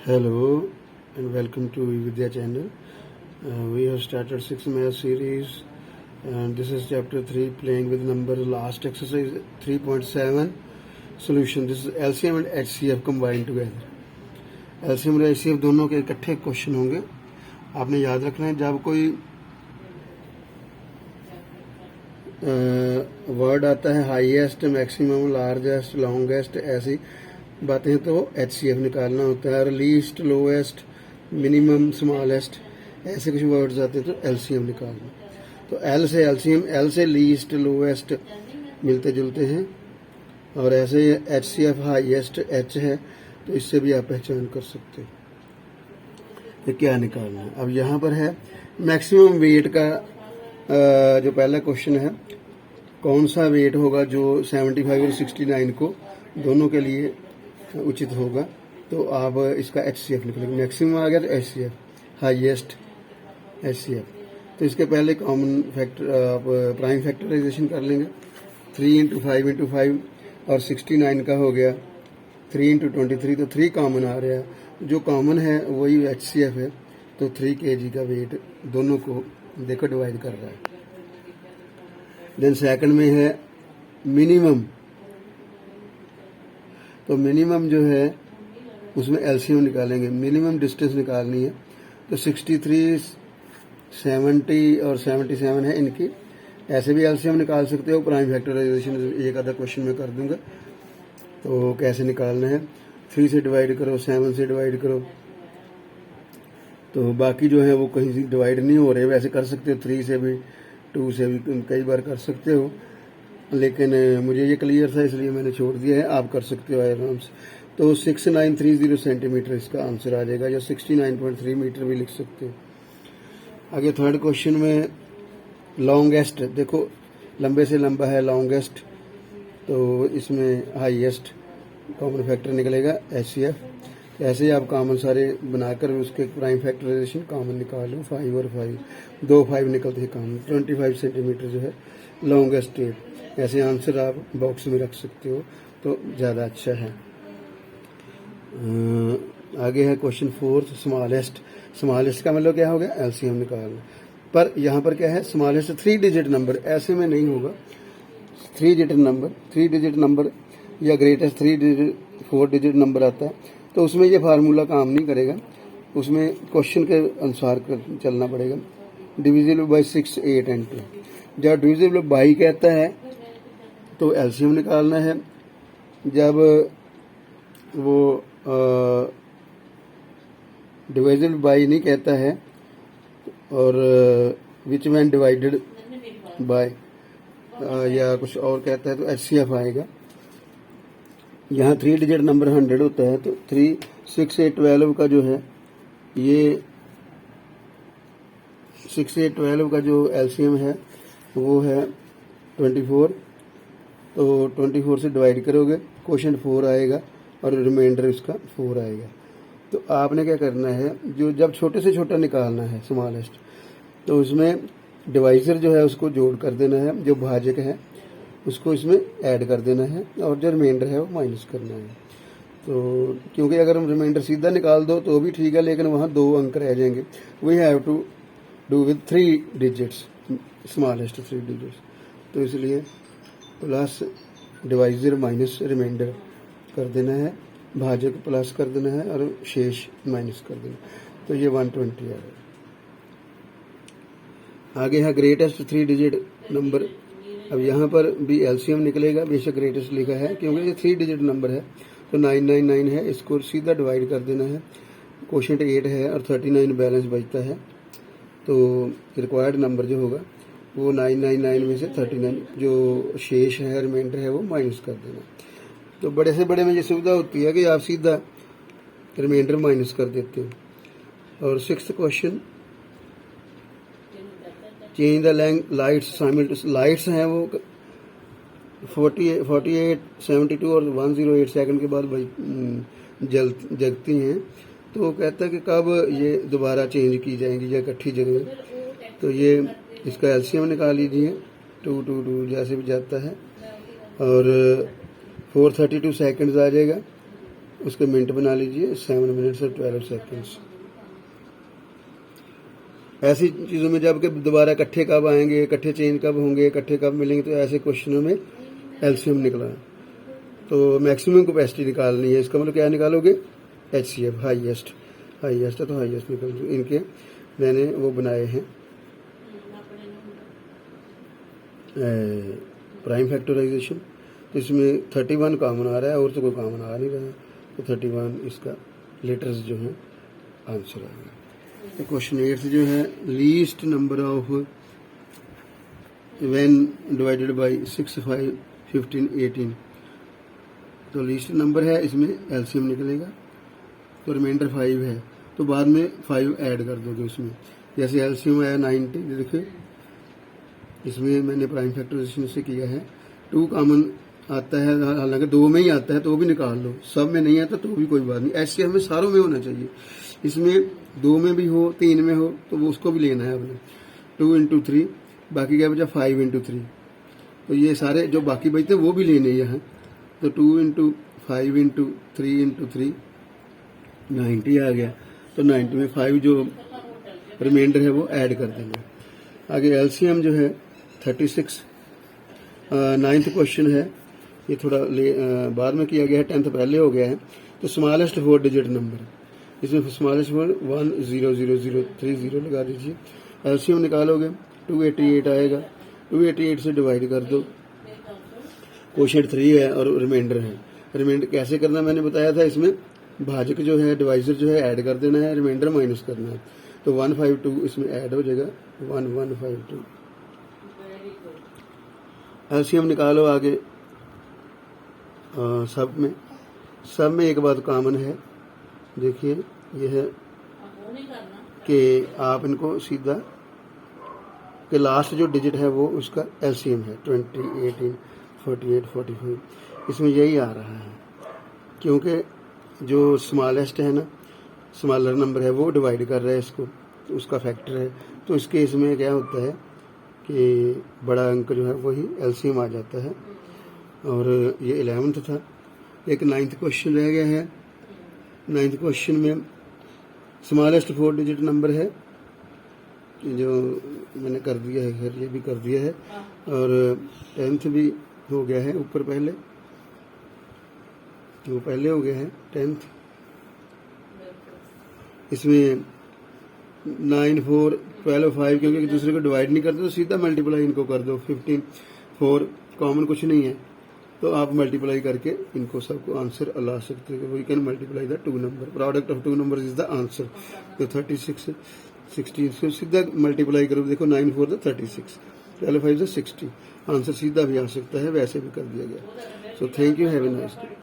Hello and welcome to Vidya channel. We have started 6 math series and this is chapter 3 playing with number last exercise 3.7 solution. This is LCM and HCF combined together. LCM और HCF दोनों के इकट्ठे question होंगे. आपने याद रखना है जब कोई वर्ड आता है हाईएस्ट, मैक्सिमम, लार्जेस्ट, लॉन्गेस्ट, ऐसी बातें तो HCF निकालना होता है. और लीस्ट, लोएस्ट, मिनिमम, स्मॉलेस्ट, ऐसे कुछ वर्ड्स आते हैं तो LCM निकालना. तो L से LCM, L से लीस्ट, लोएस्ट मिलते जुलते हैं और ऐसे HCF हाईएस्ट H है तो इससे भी आप पहचान कर सकते हो ये क्या निकालना है. अब यहाँ पर है मैक्सिमम वेट का जो पहला क्वेश्चन है, कौन सा वेट होगा जो 75 और 69 को दोनों के लिए उचित होगा. तो आप इसका HCF निकलेंगे. मैक्सिमम आ गया तो HCF, हाईएस्ट HCF. तो इसके पहले कॉमन फैक्टर आप प्राइम फैक्टराइजेशन कर लेंगे. 3 इंटू 5 इंटू 5 और 69 का हो गया 3 इंटू 23, तो 3 कॉमन आ रहा है. जो कॉमन है वही HCF है. तो 3 kg का वेट दोनों को देखो डिवाइड कर रहा है. देन सेकंड में है मिनिमम. तो मिनिमम जो है उसमें LCM निकालेंगे. मिनिमम डिस्टेंस निकालनी है तो 63, 70 और 77 है इनकी. ऐसे भी LCM निकाल सकते हो. प्राइम फैक्टराइजेशन एक आधा क्वेश्चन में कर दूंगा. तो कैसे निकालना है, 3 से डिवाइड करो, 7 से डिवाइड करो. तो बाकी जो है वो कहीं से डिवाइड नहीं हो रहे. वैसे कर सकते हो 3 से भी, 2 से भी कई बार कर सकते हो, लेकिन मुझे ये क्लियर था इसलिए मैंने छोड़ दिया है. आप कर सकते हो आराम से. तो 6930 सेंटीमीटर इसका आंसर आ जाएगा, या 69.3 मीटर भी लिख सकते हो. आगे थर्ड क्वेश्चन में लॉन्गेस्ट. देखो लंबे से लंबा है लॉन्गेस्ट, तो इसमें हाईएस्ट कॉमन फैक्टर निकलेगा HCF. ऐसे ही आप कॉमन सारे बनाकर उसके प्राइम फैक्टराइजेशन कॉमन निकालो. 5 और 5, 2 5 निकलते हैं कॉमन. 25 सेंटीमीटर जो है लॉन्गेस्ट टेप. ऐसे आंसर आप बॉक्स में रख सकते हो तो ज़्यादा अच्छा है. आगे है क्वेश्चन 4 स्मॉलेस्ट. स्मॉलेस्ट का मतलब क्या हो गया, LCM निकालना. पर यहाँ पर क्या है, स्मॉलेस्ट 3 डिजिट नंबर. ऐसे में नहीं होगा. 3 डिजिट नंबर या ग्रेटेस्ट 4 डिजिट नंबर आता है तो उसमें ये फार्मूला काम नहीं करेगा. उसमें क्वेश्चन के अनुसार चलना पड़ेगा. Divisible by 6, 8 and 2. जब डिविजिबल बाई कहता है तो LCM निकालना है. जब वो डिविजिबल बाई नहीं कहता है और विच वैन डिवाइडेड बाय या कुछ और कहता है तो HCF आएगा. यहाँ 3 डिजिट नंबर 100 होता है तो 3, 6, 8, 12 का जो है ये 6, 8, 12 का जो LCM है वो है 24. तो 24 से डिवाइड करोगे, क्वेश्चन 4 आएगा और रिमाइंडर इसका 4 आएगा. तो आपने क्या करना है, जो जब छोटे से छोटा निकालना है स्मॉलेस्ट, तो उसमें डिवाइजर जो है उसको जोड़ कर देना है, जो भाजक है उसको इसमें ऐड कर देना है और जो रिमाइंडर है वो माइनस करना है. तो क्योंकि अगर हम रिमाइंडर सीधा निकाल दो तो भी ठीक है, लेकिन वहाँ 2 अंक रह जाएंगे. We have to do with 3 digits, smallest 3 digits. तो इसलिए प्लस डिवाइजर माइनस रिमाइंडर कर देना है, भाजक प्लस कर देना है और शेष माइनस कर देना. तो ये 120 आ गया. आगे है ग्रेटेस्ट 3 डिजिट नंबर. अब यहाँ पर भी LCM निकलेगा. बेशक ग्रेटेस्ट लिखा है क्योंकि ये 3 डिजिट नंबर है तो 999 है. इसको सीधा डिवाइड कर देना है. क्वोशिएंट 8 है और 39 बैलेंस बचता है. तो रिक्वायर्ड नंबर जो होगा वो 999 में से 39 जो शेष है रिमाइंडर है वो माइनस कर देना. तो बड़े से बड़े में ये सुविधा होती है कि आप सीधा रिमाइंडर माइनस कर देते हो. और 6th question, change the lights simultaneous. Lights हैं वो 48, 72 और 108 सेकंड के बाद जगती हैं. तो कहता है कि कब ये दोबारा चेंज की जाएंगी या इकट्ठी जगह. तो ये इसका LCM निकाल लीजिए. 2, 2, 2 जैसे भी जाता है और 432 सेकंड्स आ जाएगा उसके मिनट बना लीजिए 7 मिनट्स और 12 सेकंड्स। ऐसी चीज़ों में जब कि दोबारा इकट्ठे कब आएंगे, इकट्ठे चेंज कब होंगे, इकट्ठे कब मिलेंगे, तो ऐसे क्वेश्चनों में एलसीएम निकला है। तो मैक्सिमम कैपेसिटी निकालनी है, इसका मतलब क्या निकालोगे, एचसीएफ हाईएस्ट है तो हाईएस्ट निकल दो। इनके मैंने वो बनाए हैं प्राइम फैक्टराइजेशन, तो इसमें 31 कॉमन आ रहा है और तो कोई कॉमन आ नहीं रहा है, तो 31 इसका लेटर्स जो है आंसर आएगा। तो क्वेश्चन 8 जो है least number of when divided by 6, 5, 15, 18, तो लीस्ट नंबर है, इसमें एलसीएम निकलेगा। तो रिमाइंडर 5 है, तो बाद में 5 ऐड कर दोगे उसमें। जैसे एलसीएम आया 90, देखिए इसमें मैंने प्राइम फैक्टराइजेशन से किया है। 2 कॉमन आता है, हालांकि 2 में ही आता है तो भी निकाल लो, सब में नहीं आता तो भी कोई बात नहीं, ऐसे हमें सारों में होना चाहिए। इसमें 2 में भी हो, 3 में हो, तो वो उसको भी लेना है अपने। 2 इंटू 3, बाकी क्या बचा 5 इंटू 3, तो ये सारे जो बाकी बचते हैं वो भी लेने हैं। तो 2 इंटू 5 इंटू 3 इंटू 3 90 आ गया, तो 90 में 5 जो रिमाइंडर है वो ऐड कर देना। आगे एलसीएम जो है 36। 9th क्वेश्चन है, ये थोड़ा बाद में किया गया है, 10th पहले हो गया है। तो स्मॉलेस्ट 4 डिजिट नंबर, इसमें स्मॉलेस्ट 100030 लगा दीजिए। एलसीएम निकालोगे 288 आएगा, 288 से डिवाइड कर दो। क्वेश्चन 3 है और रिमाइंडर है। रिमाइंडर कैसे करना मैंने बताया था, इसमें भाजक जो है डिवाइजर जो है ऐड कर देना है, रिमाइंडर माइनस करना है। तो 152 इसमें ऐड हो जाएगा, 1152। एलसीएम निकालो आगे। सब में एक बात कॉमन है, देखिए यह है कि आप इनको सीधा कि लास्ट जो डिजिट है वो उसका एलसीएम है 20, 18, 48, 45, इसमें यही आ रहा है, क्योंकि जो स्मॉलेस्ट है ना, स्मॉलर नंबर है वो डिवाइड कर रहा है इसको, तो उसका फैक्टर है। तो इस केस में क्या होता है कि बड़ा अंक जो है वही एलसीएम आ जाता है। और ये 11th था। एक 9th क्वेश्चन रह गया है। 9th क्वेश्चन में स्मॉलेस्ट 4 डिजिट नंबर है, जो मैंने कर दिया है, खैर ये भी कर दिया है। और 10th भी हो गया है, ऊपर पहले वो पहले हो गया है 10th। इसमें 9, 4, 12, 5, क्योंकि एक दूसरे को डिवाइड नहीं करते तो सीधा मल्टीप्लाई इनको कर दो। 15, 4 कॉमन कुछ नहीं है, तो आप मल्टीप्लाई करके इनको सबको आंसर ला सकते हो। We can multiply the 2 number, product of 2 number is the answer. तो 36, 60 इसको सीधा मल्टीप्लाई करो, देखो 9, 4 द 36, 12, 5 द 60, आंसर सीधा भी आ सकता है, वैसे भी कर दिया गया। So thank you, have a nice day.